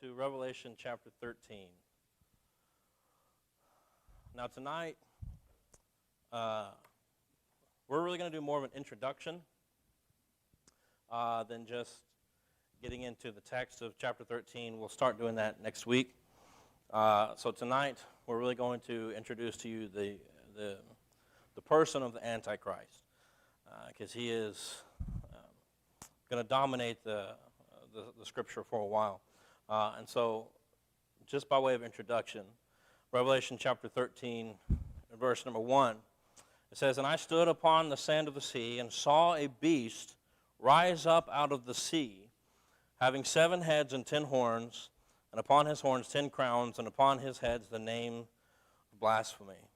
to Revelation chapter 13. Now tonight, we're really going to do more of an introduction than just getting into the text of chapter 13. We'll start doing that next week. So tonight, we're really going to introduce to you the person of the Antichrist, because he is going to dominate the scripture for a while. And so, just by way of introduction, Revelation chapter 13, verse number 1, it says, "And I stood upon the sand of the sea, and saw a beast rise up out of the sea, having 7 heads and 10 horns, and upon his horns 10 crowns, and upon his heads the name of blasphemy."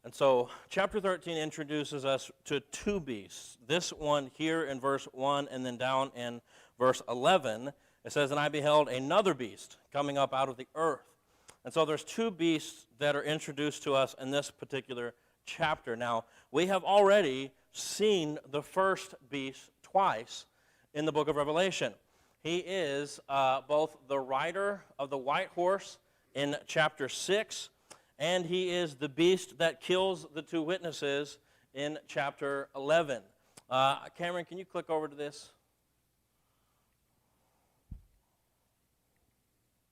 And so, chapter 13 introduces us to 2 beasts. This one here in verse 1, and then down in verse 11, it says, "And I beheld another beast coming up out of the earth." And so there's 2 beasts that are introduced to us in this particular chapter. Now, we have already seen the first beast twice in the book of Revelation. He is both the rider of the white horse in chapter 6, and he is the beast that kills the 2 witnesses in chapter 11. Cameron, can you click over to this?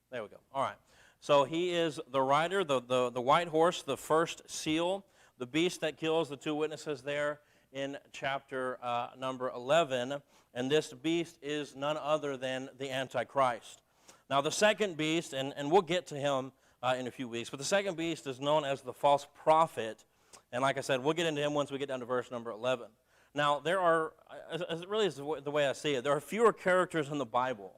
There we go. All right. So he is the rider, the white horse, the first seal, the beast that kills the 2 witnesses there in chapter number 11. And this beast is none other than the Antichrist. Now the second beast, and we'll get to him in a few weeks, but the second beast is known as the false prophet. And like I said, we'll get into him once we get down to verse number 11. Now there are, as it really is the way I see it, there are fewer characters in the Bible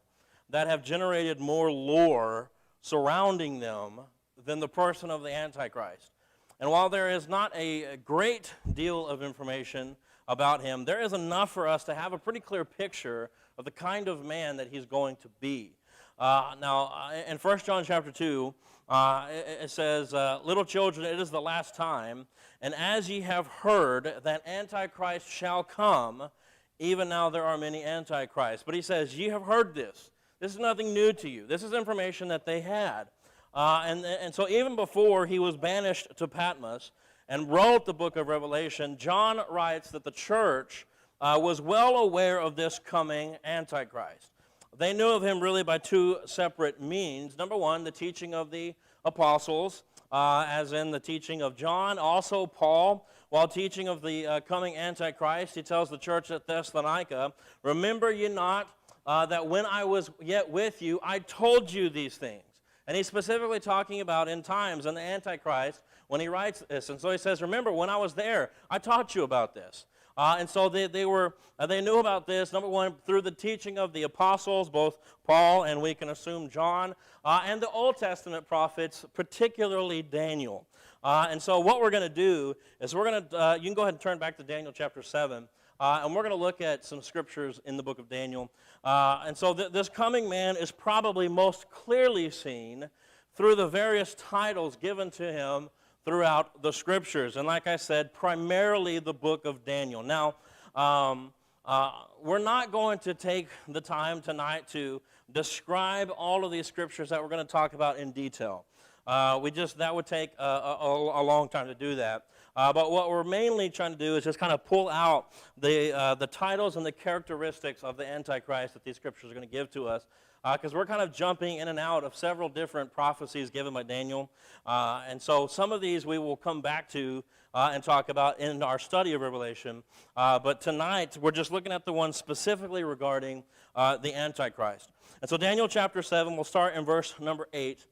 that have generated more lore surrounding them than the person of the Antichrist. And while there is not a great deal of information about him, there is enough for us to have a pretty clear picture of the kind of man that he's going to be. Now, in 1 John chapter 2, it says, "Little children, it is the last time, and as ye have heard that Antichrist shall come, even now there are many Antichrists." But he says, "Ye have heard this." This is nothing new to you. This is information that they had. And so even before he was banished to Patmos and wrote the book of Revelation, John writes that the church was well aware of this coming Antichrist. They knew of him really by 2 separate means. Number 1, the teaching of the apostles, as in the teaching of John. Also Paul, while teaching of the coming Antichrist, he tells the church at Thessalonica, "Remember ye not that when I was yet with you, I told you these things." And he's specifically talking about end times and the Antichrist when he writes this. And so he says, "Remember, when I was there, I taught you about this." And so they knew about this, number 1, through the teaching of the apostles, both Paul and we can assume John, and the Old Testament prophets, particularly Daniel. And so what we're going to do is we're going to, you can go ahead and turn back to Daniel chapter 7. And we're going to look at some scriptures in the book of Daniel. And so this coming man is probably most clearly seen through the various titles given to him throughout the scriptures. And like I said, primarily the book of Daniel. Now, we're not going to take the time tonight to describe all of these scriptures that we're going to talk about in detail. That would take a long time to do that. But what we're mainly trying to do is just kind of pull out the titles and the characteristics of the Antichrist that these scriptures are going to give to us, because we're kind of jumping in and out of several different prophecies given by Daniel. And so some of these we will come back to and talk about in our study of Revelation. But tonight we're just looking at the one specifically regarding the Antichrist. And so Daniel chapter 7, we'll start in verse number 8.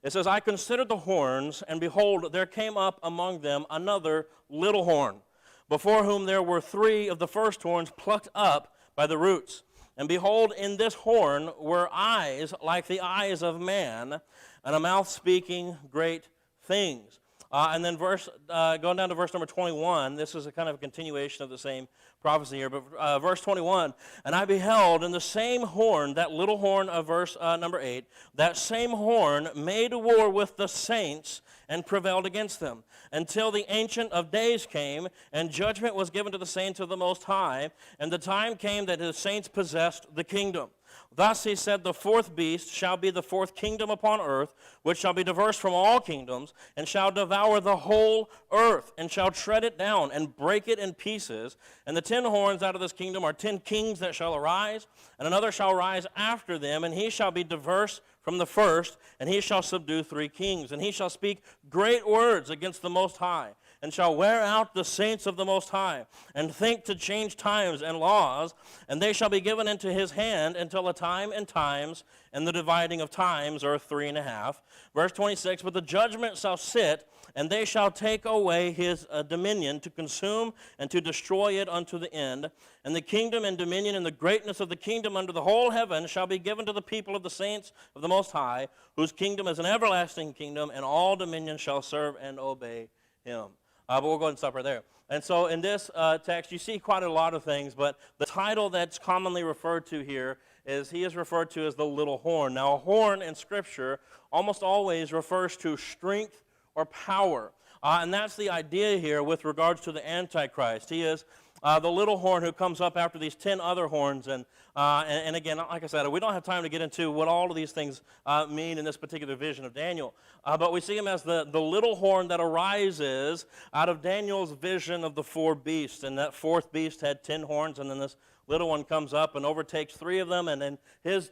It says, "I considered the horns, and behold, there came up among them another little horn, before whom there were 3 of the first horns plucked up by the roots. And behold, in this horn were eyes like the eyes of man, and a mouth speaking great things." And then going down to verse number 21, this is a kind of a continuation of the same prophecy here, but verse 21, "And I beheld in the same horn," that little horn of verse number 8, "that same horn made war with the saints and prevailed against them, until the Ancient of Days came, and judgment was given to the saints of the Most High, and the time came that his saints possessed the kingdom. Thus he said, the fourth beast shall be the fourth kingdom upon earth, which shall be diverse from all kingdoms, and shall devour the whole earth, and shall tread it down, and break it in pieces. And the 10 horns out of this kingdom are 10 kings that shall arise, and another shall rise after them, and he shall be diverse from the first, and he shall subdue 3 kings. And he shall speak great words against the Most High, and shall wear out the saints of the Most High, and think to change times and laws, and they shall be given into his hand until a time and times, and the dividing of times are 3.5. Verse 26, but the judgment shall sit, and they shall take away his dominion to consume and to destroy it unto the end. And the kingdom and dominion and the greatness of the kingdom under the whole heaven shall be given to the people of the saints of the Most High, whose kingdom is an everlasting kingdom, and all dominion shall serve and obey him. But we'll go ahead and stop right there. And so in this text, you see quite a lot of things, but the title that's commonly referred to here is he is referred to as the little horn. Now, a horn in Scripture almost always refers to strength or power. And that's the idea here with regards to the Antichrist. He is the little horn who comes up after these 10 other horns. And again, like I said, we don't have time to get into what all of these things mean in this particular vision of Daniel. But we see him as the little horn that arises out of Daniel's vision of the 4 beasts. And that 4th beast had 10 horns, and then this little one comes up and overtakes 3 of them, and then his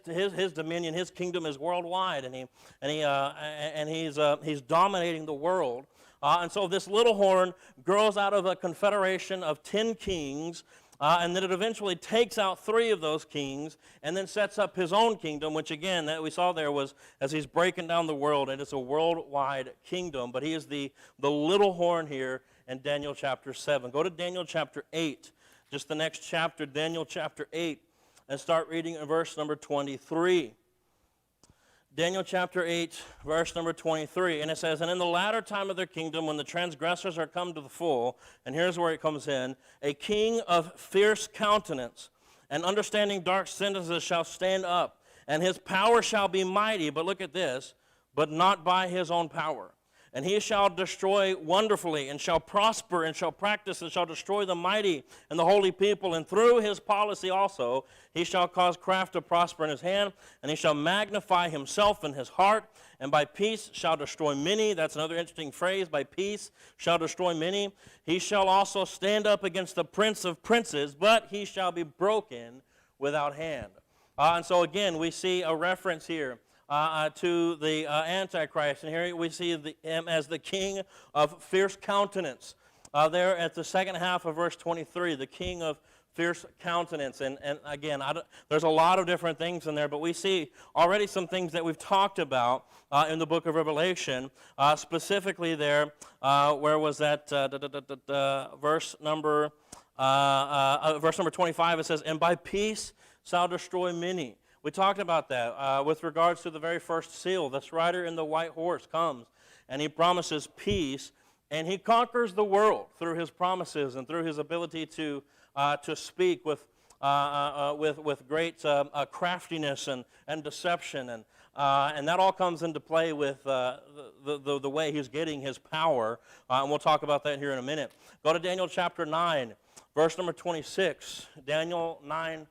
dominion, his kingdom is worldwide, and he's dominating the world. And so this little horn grows out of a confederation of 10 kings, and then it eventually takes out 3 of those kings, and then sets up his own kingdom, which again, that we saw there was as he's breaking down the world, and it's a worldwide kingdom. But he is the little horn here in Daniel chapter 7. Go to Daniel chapter 8. Just the next chapter, Daniel chapter 8, and start reading in verse number 23. Daniel chapter 8, verse number 23, and it says, and in the latter time of their kingdom, when the transgressors are come to the full, and here's where it comes in, a king of fierce countenance, and understanding dark sentences shall stand up, and his power shall be mighty, but look at this, but not by his own power. And he shall destroy wonderfully, and shall prosper, and shall practice, and shall destroy the mighty and the holy people. And through his policy also, he shall cause craft to prosper in his hand, and he shall magnify himself in his heart, and by peace shall destroy many. That's another interesting phrase, by peace shall destroy many. He shall also stand up against the prince of princes, but he shall be broken without hand. And so again, we see a reference here to the Antichrist. And here we see him as the king of fierce countenance. There at the second half of verse 23, the king of fierce countenance. And again, there's a lot of different things in there, but we see already some things that we've talked about in the book of Revelation. Specifically there, where was that? Verse number 25, it says, and by peace shall destroy many. We talked about that with regards to the very first seal. This rider in the white horse comes, and he promises peace, and he conquers the world through his promises and through his ability to speak with great craftiness and deception, and that all comes into play with the way he's getting his power, and we'll talk about that here in a minute. Go to Daniel chapter 9, verse number 26. Daniel 9,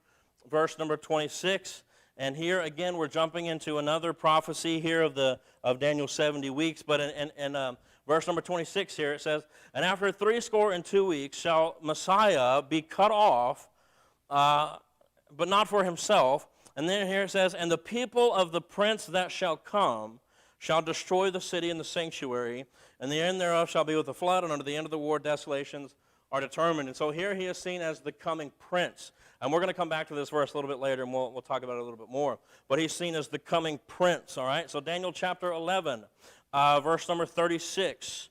verse number 26. And here again, we're jumping into another prophecy here of Daniel's 70 weeks. But in verse number 26 here, it says, and after 62 weeks shall Messiah be cut off, but not for himself. And then here it says, and the people of the prince that shall come shall destroy the city and the sanctuary, and the end thereof shall be with a flood, and unto the end of the war desolations are determined. And so here he is seen as the coming prince. And we're going to come back to this verse a little bit later, and we'll talk about it a little bit more. But he's seen as the coming prince, all right? So Daniel chapter 11, verse number 36.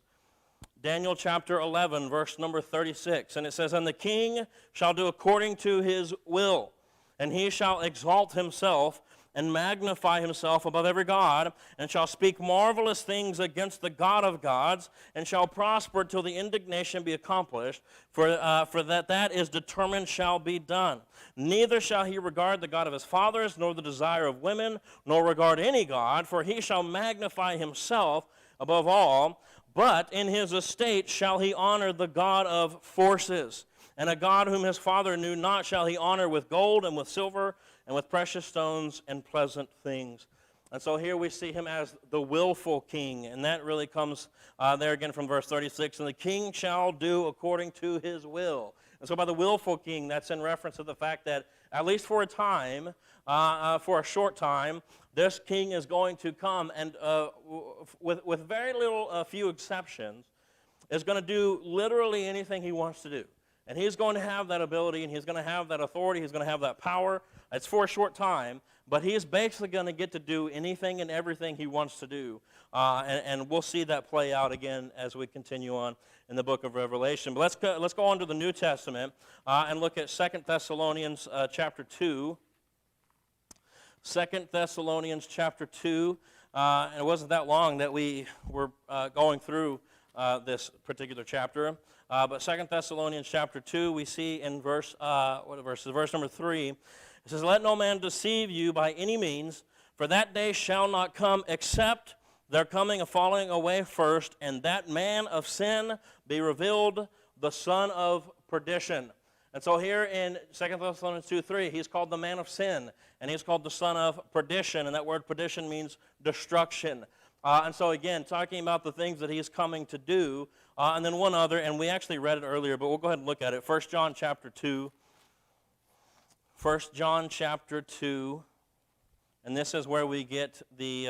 Daniel chapter 11, verse number 36. And it says, and the king shall do according to his will, and he shall exalt himself and magnify himself above every god, and shall speak marvelous things against the God of gods, and shall prosper till the indignation be accomplished, for that is determined shall be done. Neither shall he regard the God of his fathers, nor the desire of women, nor regard any god, for he shall magnify himself above all, but in his estate shall he honor the God of forces. And a God whom his father knew not shall he honor with gold and with silver and with precious stones and pleasant things. And so here we see him as the willful king, and that really comes there again from verse 36, and the king shall do according to his will. And so by the willful king, that's in reference to the fact that at least for a time, for a short time, this king is going to come and with very little, few exceptions, is going to do literally anything he wants to do. And he's going to have that ability, and he's going to have that authority, he's going to have that power. It's for a short time, but he's basically going to get to do anything and everything he wants to do. And we'll see that play out again as we continue on in the book of Revelation. But let's go on to the New Testament and look at 2 Thessalonians chapter 2. 2 Thessalonians chapter 2. And it wasn't that long that we were going through this particular chapter. But 2 Thessalonians chapter 2, we see in verse number 3, it says, "Let no man deceive you by any means, for that day shall not come except there coming a falling away first, and that man of sin be revealed, the son of perdition." And so here in 2 Thessalonians 2:3, he's called the man of sin, and he's called the son of perdition, and that word perdition means destruction. And so again, talking about the things that he's coming to do, and then one other, and we actually read it earlier, but we'll go ahead and look at it. 1 John chapter 2. 1 John chapter 2, and this is where we get the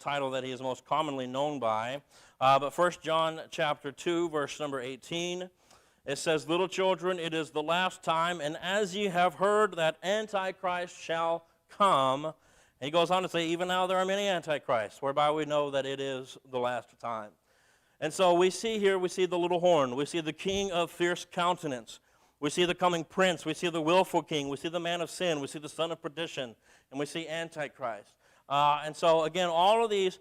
title that he is most commonly known by. But 1 John chapter 2, verse number 18, it says, "Little children, it is the last time, and as ye have heard that Antichrist shall come," and he goes on to say, "Even now there are many antichrists, whereby we know that it is the last time." And so we see the little horn. We see the king of fierce countenance. We see the coming prince. We see the willful king. We see the man of sin. We see the son of perdition. And we see Antichrist. And so, again, all of these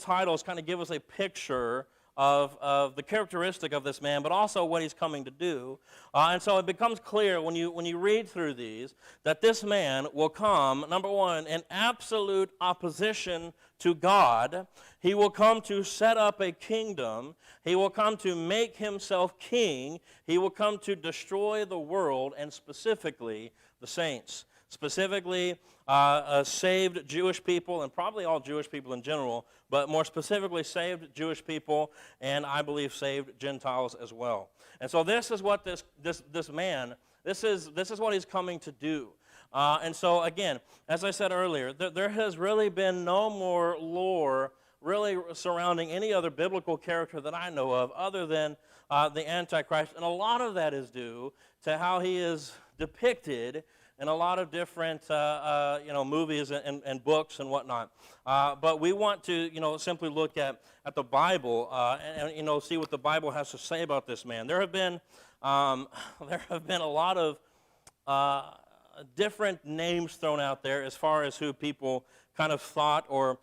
titles kind of give us a picture of the characteristic of this man, but also what he's coming to do. And so it becomes clear when you read through these that this man will come, number one, in absolute opposition to God. He will come to set up a kingdom. He will come to make himself king. He will come to destroy the world, and specifically the saints. Specifically, saved Jewish people, and probably all Jewish people in general, but more specifically saved Jewish people, and I believe saved Gentiles as well. And so this is what this man, this is what he's coming to do. And so again, as I said earlier, there has really been no more lore really surrounding any other biblical character that I know of other than the Antichrist, and a lot of that is due to how he is depicted in a lot of different movies and books and whatnot. But we want to simply look at the Bible and see what the Bible has to say about this man. There have been a lot of different names thrown out there as far as who people kind of thought or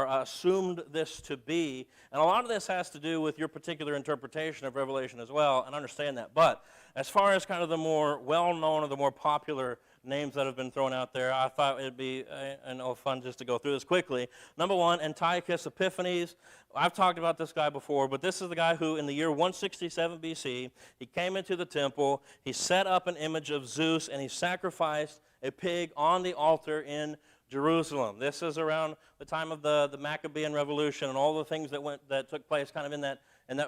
assumed this to be. And a lot of this has to do with your particular interpretation of Revelation as well, and understand that. But as far as kind of the more well-known or the more popular names that have been thrown out there, I thought it'd be fun just to go through this quickly. Number one, Antiochus Epiphanes. I've talked about this guy before, but this is the guy who in the year 167 BC, he came into the temple, he set up an image of Zeus, and he sacrificed a pig on the altar in Jerusalem. This is around the time of the Maccabean Revolution and all the things that took place kind of in that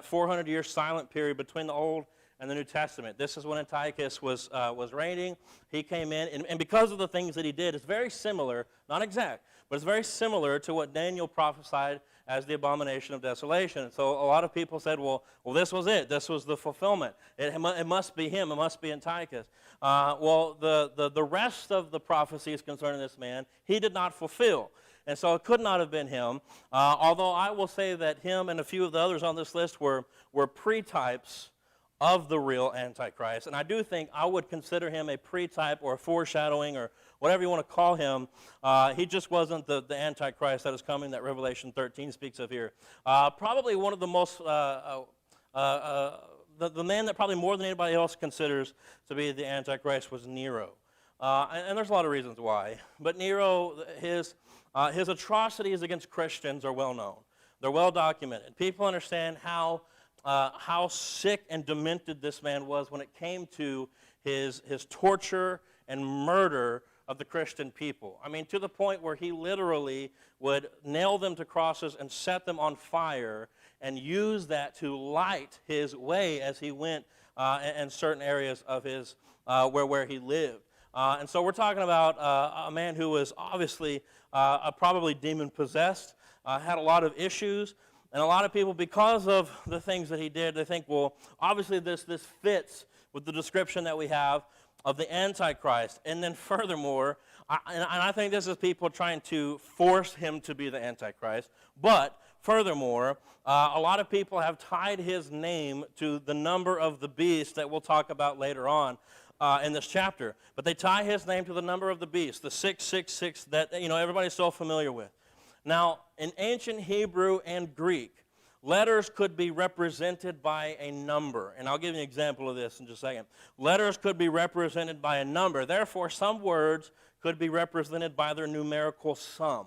400-year silent period between the Old and the New Testament. This is when Antiochus was reigning. He came in, and because of the things that he did, it's very similar, not exact, but it's very similar to what Daniel prophesied as the abomination of desolation. And so a lot of people said, well, this was it. This was the fulfillment. It must be him. It must be Antiochus. The rest of the prophecies concerning this man, he did not fulfill. And so it could not have been him, although I will say that him and a few of the others on this list were pre-types of the real Antichrist. And I do think I would consider him a pre-type or a foreshadowing or whatever you want to call him. He just wasn't the Antichrist that is coming that Revelation 13 speaks of here. Probably one of the most, the man that probably more than anybody else considers to be the Antichrist was Nero. And there's a lot of reasons why. But Nero, his atrocities against Christians are well known. They're well documented. People understand how sick and demented this man was when it came to his torture and murder of the Christian people. I mean, to the point where he literally would nail them to crosses and set them on fire and use that to light his way as he went in certain areas of his where he lived. And so we're talking about a man who was obviously probably demon-possessed, had a lot of issues, and a lot of people, because of the things that he did, they think, well, obviously this fits with the description that we have of the Antichrist. And then furthermore, I think this is people trying to force him to be the Antichrist, but furthermore, a lot of people have tied his name to the number of the beast that we'll talk about later on in this chapter. But they tie his name to the number of the beast, the 666 that everybody's so familiar with. Now, in ancient Hebrew and Greek, letters could be represented by a number. And I'll give you an example of this in just a second. Letters could be represented by a number. Therefore, some words could be represented by their numerical sum.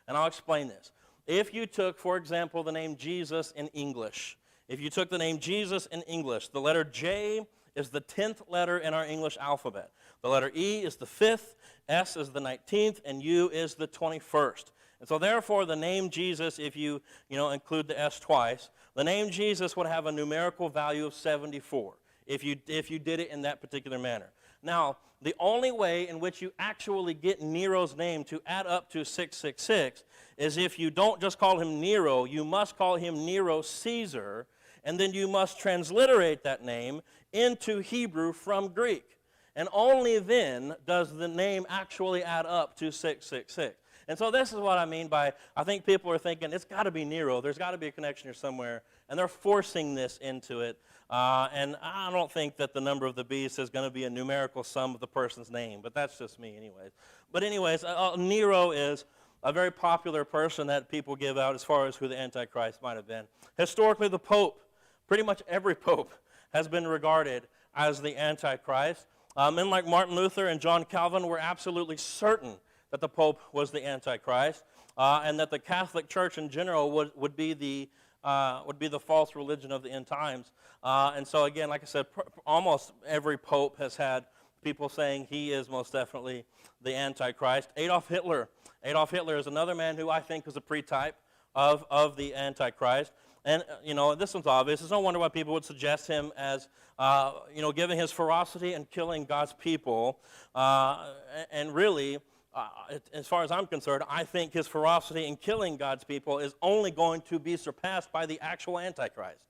And I'll explain this. If you took, for example, the name Jesus in English, if you took the name Jesus in English, the letter J is the 10th letter in our English alphabet. The letter E is the 5th, S is the 19th, and U is the 21st. And so therefore, the name Jesus, if you include the S twice, the name Jesus would have a numerical value of 74 if you did it in that particular manner. Now, the only way in which you actually get Nero's name to add up to 666 is if you don't just call him Nero, you must call him Nero Caesar, and then you must transliterate that name into Hebrew from Greek. And only then does the name actually add up to 666. And so this is what I mean by, I think people are thinking, it's got to be Nero. There's got to be a connection here somewhere. And they're forcing this into it. And I don't think that the number of the beast is going to be a numerical sum of the person's name. But that's just me anyways. But anyways, Nero is a very popular person that people give out as far as who the Antichrist might have been. Historically, the Pope, pretty much every Pope, has been regarded as the Antichrist. Men like Martin Luther and John Calvin were absolutely certain that the Pope was the Antichrist, and that the Catholic Church in general would be the false religion of the end times. And so again, like I said, almost every Pope has had people saying he is most definitely the Antichrist. Adolf Hitler is another man who I think is a pre-type of the Antichrist. And, this one's obvious. It's no wonder why people would suggest him as, given his ferocity and killing God's people. And really, as far as I'm concerned, I think his ferocity in killing God's people is only going to be surpassed by the actual Antichrist.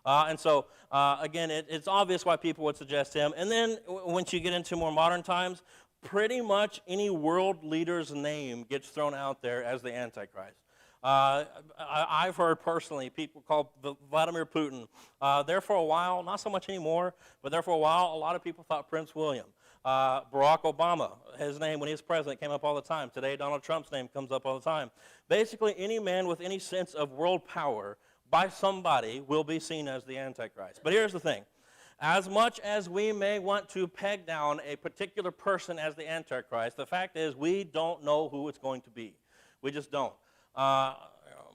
And so, again, it's obvious why people would suggest him. And then once you get into more modern times, pretty much any world leader's name gets thrown out there as the Antichrist. I've heard personally people call Vladimir Putin. There for a while, not so much anymore, but there for a while, a lot of people thought Prince William. Barack Obama, his name when he was president came up all the time. Today, Donald Trump's name comes up all the time. Basically, any man with any sense of world power by somebody will be seen as the Antichrist. But here's the thing. As much as we may want to peg down a particular person as the Antichrist, the fact is we don't know who it's going to be. We just don't. I'm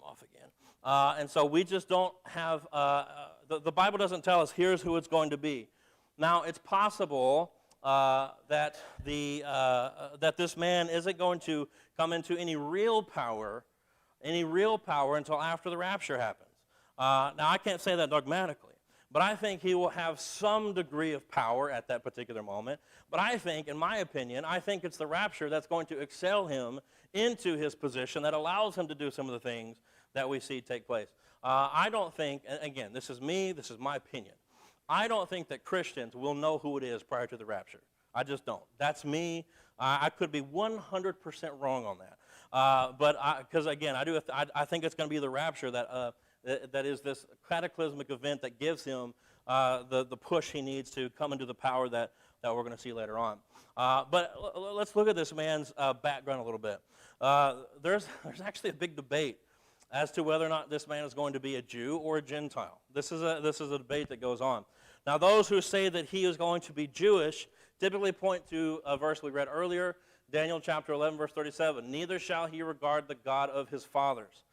off again. And so we just don't have, the Bible doesn't tell us here's who it's going to be. Now, it's possible that this man isn't going to come into any real power until after the rapture happens. Now, I can't say that dogmatically, but I think he will have some degree of power at that particular moment. But I think, in my opinion, it's the rapture that's going to excel him into his position that allows him to do some of the things that we see take place. I don't think, and again, this is me, this is my opinion. I don't think that Christians will know who it is prior to the rapture. I just don't. That's me. I could be 100% wrong on that. Because again, I think it's going to be the rapture that is this cataclysmic event that gives him the push he needs to come into the power that we're going to see later on. But let's look at this man's background a little bit. There's actually a big debate as to whether or not this man is going to be a Jew or a Gentile. This is a debate that goes on. Now, those who say that he is going to be Jewish typically point to a verse we read earlier, Daniel chapter 11, verse 37. Neither shall he regard the God of his fathers.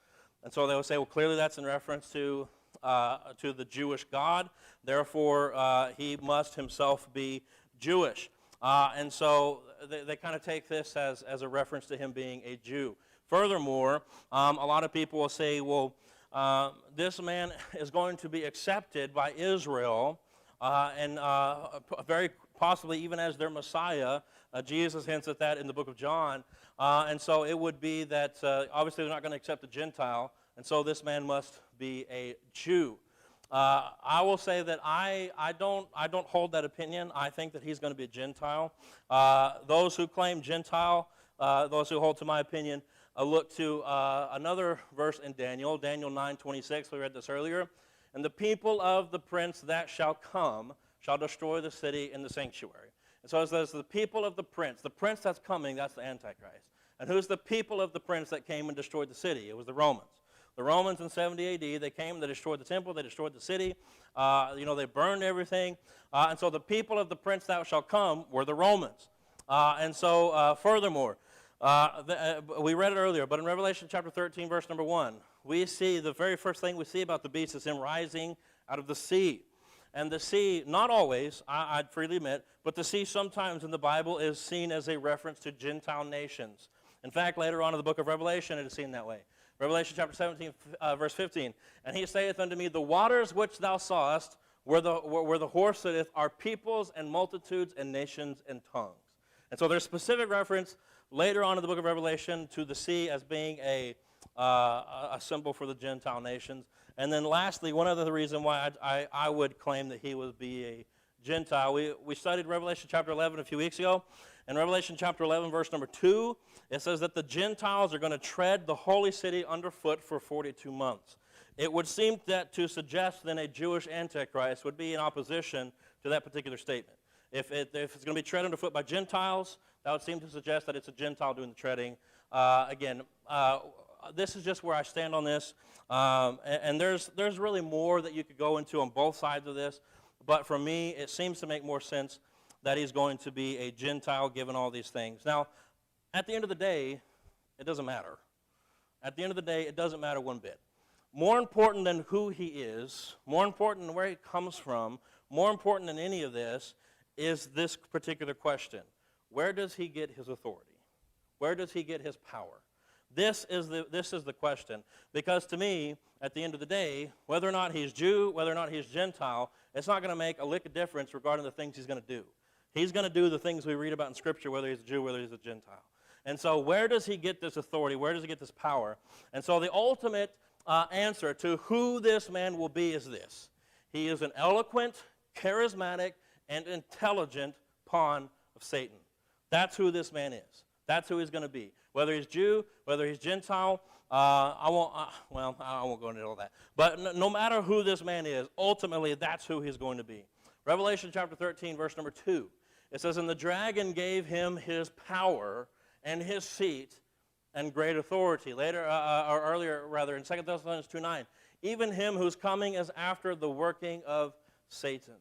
And so they would say, well, clearly that's in reference to the Jewish God. Therefore, he must himself be Jewish. And so they kind of take this as a reference to him being a Jew. Furthermore, a lot of people will say, well, this man is going to be accepted by Israel, and very possibly even as their Messiah. Jesus hints at that in the book of John. And so it would be that obviously they're not going to accept a Gentile, and so this man must be a Jew. I will say that I don't hold that opinion. I think that he's going to be a Gentile. Those who claim Gentile, those who hold to my opinion, look to another verse in Daniel 9:26. We read this earlier. And the people of the prince that shall come shall destroy the city and the sanctuary. And so it says the people of the prince that's coming, that's the Antichrist. And who's the people of the prince that came and destroyed the city? It was the Romans. The Romans in 70 AD, they came, they destroyed the temple, they destroyed the city, they burned everything. And so the people of the prince that shall come were the Romans. Furthermore, we read it earlier, but in Revelation chapter 13, verse number 1, we see the very first thing we see about the beast is him rising out of the sea. And the sea, not always, I'd freely admit, but the sea sometimes in the Bible is seen as a reference to Gentile nations. In fact, later on in the book of Revelation, it is seen that way. Revelation chapter 17, verse 15. And he saith unto me, the waters which thou sawest, where the horse sitteth, are peoples and multitudes and nations and tongues. And so there's specific reference later on in the book of Revelation to the sea as being a symbol for the Gentile nations. And then lastly, one other reason why I would claim that he would be a Gentile. We studied Revelation chapter 11 a few weeks ago. In Revelation chapter 11, verse number 2, it says that the Gentiles are going to tread the holy city underfoot for 42 months. It would seem that to suggest then a Jewish Antichrist would be in opposition to that particular statement. If it's going to be tread underfoot by Gentiles, that would seem to suggest that it's a Gentile doing the treading. This is just where I stand on this. And there's really more that you could go into on both sides of this. But for me, it seems to make more sense that he's going to be a Gentile given all these things. Now, at the end of the day, it doesn't matter. At the end of the day, it doesn't matter one bit. More important than who he is, more important than where he comes from, more important than any of this is this particular question. Where does he get his authority? Where does he get his power? This is the question. Because to me, at the end of the day, whether or not he's Jew, whether or not he's Gentile, it's not going to make a lick of difference regarding the things he's going to do. He's going to do the things we read about in Scripture, whether he's a Jew, whether he's a Gentile. And so where does he get this authority? Where does he get this power? And so the ultimate answer to who this man will be is this. He is an eloquent, charismatic, and intelligent pawn of Satan. That's who this man is. That's who he's going to be. Whether he's Jew, whether he's Gentile, I won't go into all that. But no matter who this man is, ultimately that's who he's going to be. Revelation chapter 13, verse number 2. It says, and the dragon gave him his power and his seat and great authority. Earlier in 2 Thessalonians 2:9, even him whose coming is after the working of Satan.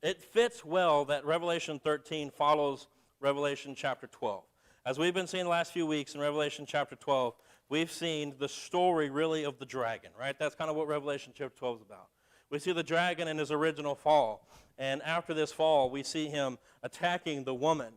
It fits well that Revelation 13 follows Revelation chapter 12. As we've been seeing the last few weeks in Revelation chapter 12, we've seen the story really of the dragon, right? That's kind of what Revelation chapter 12 is about. We see the dragon in his original fall. And after this fall, we see him attacking the woman.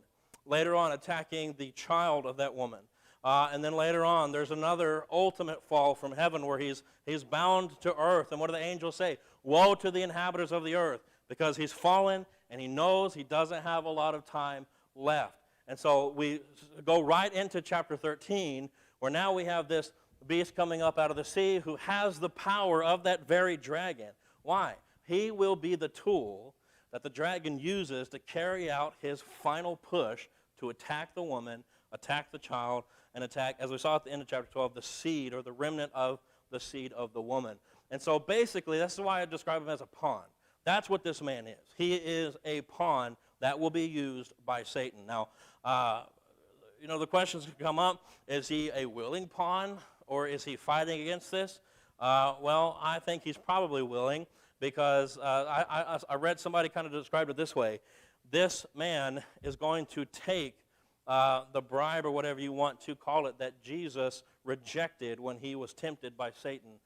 Later on, attacking the child of that woman. And then later on, there's another ultimate fall from heaven where he's bound to earth. And what do the angels say? Woe to the inhabitants of the earth, because he's fallen and he knows he doesn't have a lot of time left. And so we go right into chapter 13, where now we have this beast coming up out of the sea who has the power of that very dragon. Why? He will be the tool that the dragon uses to carry out his final push to attack the woman, attack the child, and attack, as we saw at the end of chapter 12, the seed or the remnant of the seed of the woman. And so basically, that's why I describe him as a pawn. That's what this man is. He is a pawn that will be used by Satan. Now, the questions could come up. Is he a willing pawn, or is he fighting against this? Well, I think he's probably willing, because I read somebody kind of described it this way. This man is going to take the bribe, or whatever you want to call it, that Jesus rejected when he was tempted by Satan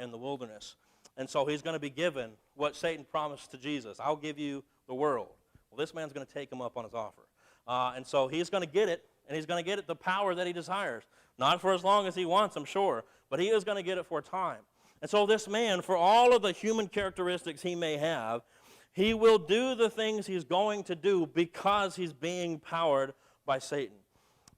in the wilderness. And so he's going to be given what Satan promised to Jesus. I'll give you the world. Well, this man's going to take him up on his offer. And so he's going to get it, and he's going to get it the power that he desires. Not for as long as he wants, I'm sure, but he is going to get it for a time. And so this man, for all of the human characteristics he may have, he will do the things he's going to do because he's being powered by Satan.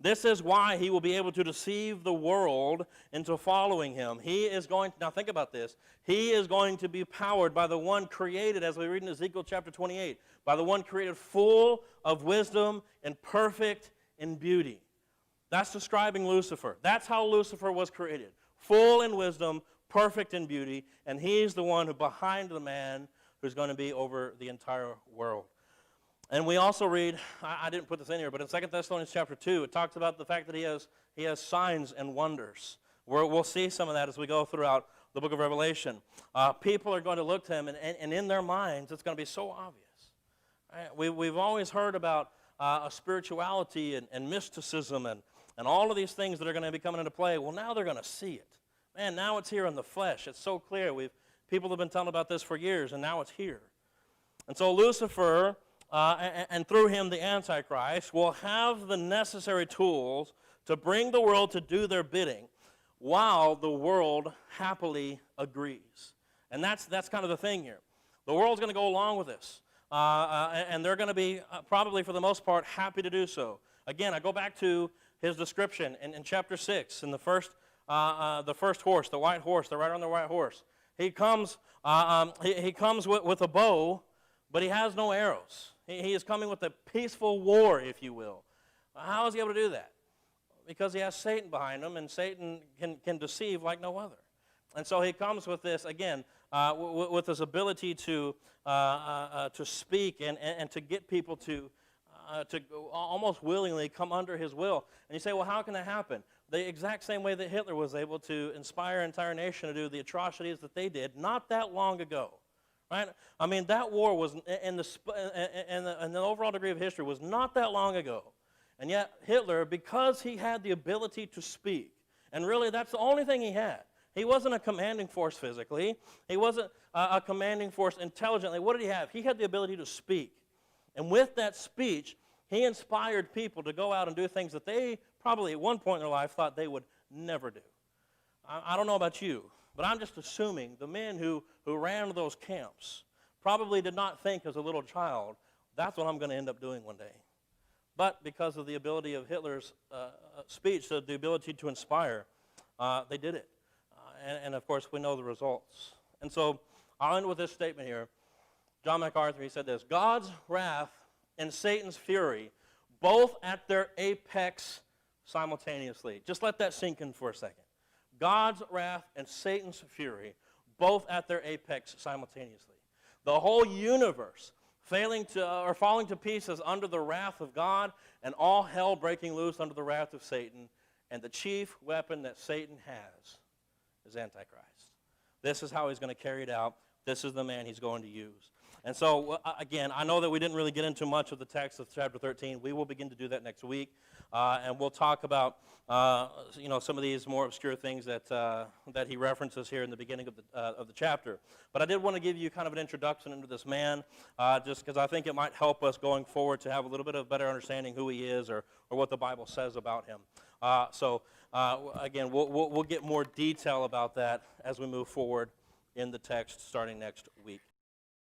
This is why he will be able to deceive the world into following him. He is going, now think about this, he is going to be powered by the one created, as we read in Ezekiel chapter 28, by the one created full of wisdom and perfect in beauty. That's describing Lucifer. That's how Lucifer was created, full in wisdom, perfect in beauty, and he's the one who behind the man who's going to be over the entire world. And we also read, I didn't put this in here, but in 2 Thessalonians chapter 2, it talks about the fact that he has signs and wonders. We'll see some of that as we go throughout the book of Revelation. People are going to look to him, and in their minds, it's going to be so obvious. Right? We've always heard about spirituality and mysticism and all of these things that are going to be coming into play. Well, now they're going to see it. Man, now it's here in the flesh. It's so clear. People have been telling about this for years, and now it's here. And so Lucifer, and through him the Antichrist, will have the necessary tools to bring the world to do their bidding while the world happily agrees. And that's kind of the thing here. The world's going to go along with this. And they're going to be, probably for the most part, happy to do so. Again, I go back to his description in chapter 6, in the first horse, the white horse, the rider on the white horse. He comes with a bow, but he has no arrows. He is coming with a peaceful war, if you will. How is he able to do that? Because he has Satan behind him, and Satan can deceive like no other. And so he comes with this, again, with his ability to speak and to get people to almost willingly come under his will. And you say, well, how can that happen? The exact same way that Hitler was able to inspire an entire nation to do the atrocities that they did not that long ago. Right? I mean, that war was, in the overall degree of history, was not that long ago. And yet Hitler, because he had the ability to speak, and really that's the only thing he had. He wasn't a commanding force physically. He wasn't a commanding force intelligently. What did he have? He had the ability to speak. And with that speech, he inspired people to go out and do things that they probably at one point in their life thought they would never do. I don't know about you, but I'm just assuming the men who ran those camps probably did not think as a little child, that's what I'm going to end up doing one day. But because of the ability of Hitler's speech, the ability to inspire, they did it. And of course, we know the results. And so I'll end with this statement here. John MacArthur, he said this, God's wrath and Satan's fury, both at their apex simultaneously. Just let that sink in for a second. God's wrath and Satan's fury, both at their apex simultaneously. The whole universe falling to pieces under the wrath of God, and all hell breaking loose under the wrath of Satan. And the chief weapon that Satan has is Antichrist. This is how he's going to carry it out. This is the man he's going to use. And so, again, I know that we didn't really get into much of the text of chapter 13. We will begin to do that next week. And we'll talk about, some of these more obscure things that he references here in the beginning of the chapter. But I did want to give you kind of an introduction into this man, just because I think it might help us going forward to have a little bit of better understanding who he is or what the Bible says about him. Again, we'll get more detail about that as we move forward in the text starting next week.